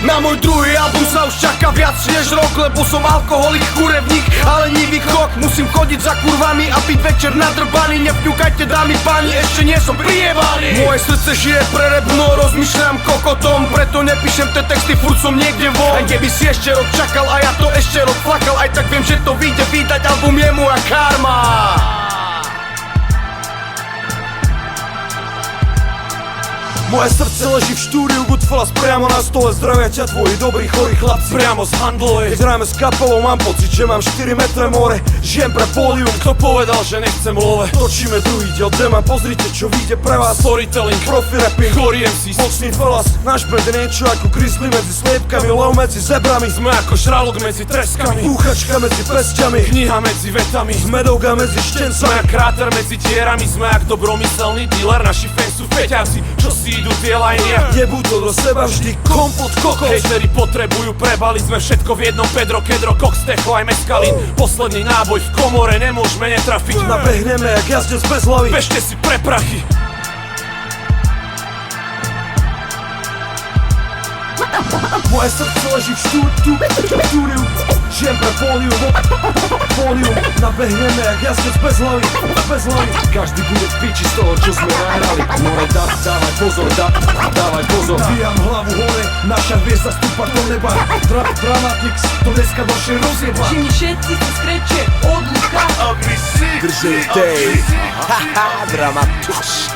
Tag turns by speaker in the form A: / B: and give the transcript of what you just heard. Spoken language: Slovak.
A: Na môj druhý album sa už čaká viac než rok, lebo som alkoholik, kurevník, ale nivý chok. Musím chodiť za kurvami a byť večer nadrbaný. Nevňukajte dámy páni, ešte nie som prievaný. Moje srdce žije pre rap, no rozmýšľam kokotom, preto nepíšem te texty, furt som niekde von. Aj keby si ešte rok čakal a ja to ešte rok flakal, aj tak viem, že to vyjde, vydať album je moja karma.
B: Moje srdce leží v štúdiu Goodfellas priamo na stole. Zdravia ťa tvoji dobrí chorí chlapci priamo z Handlovej. Keď hráme s kapelou, mám pocit, že mám 4 metre more. Žijem pre pódium, kto povedal, že nechcem love. Točíme druhý diel Dema, pozrite čo vyjde pre vás. Storytelling, profi rapping, chorý MC, mocný falas. Náš band je niečo ako grizzly medzi sliepkami, lev medzi zebrami. Sme ako šralok medzi treskami, búchačka medzi pesťami, kniha medzi vetami, sme dovga medzi štencami. Sme jak kráter medzi dierami, sme jak dobromyselný dealer. Naši fans sú feťáci, čo si idú tie lajnia. Jebú to do seba vždy kompot kokos. Hejteri potrebujú, prebali sme všetko v jednom. Pedro, Kedro, Cox, Techo aj Meskalín. Posledný náboj v komore, nemôžeme netrafiť. Nabehneme jak jazdec bez hlavy, bežte si pre prachy. Moje srdce leží v štúdiu, žijem pre pódium, nabehneme jak jazdec bez hlavy. Každý bude v piči z toho, čo sme nahrali. More, dávaj pozor, dávaj pozor. Vyjam hlavu hore, naša hviezda stúpa do neba. Dramatix, to dneska vaše rozjeba.
C: Čím všetci sa skreče od luka.
B: Držej tej, haha, Dramatix.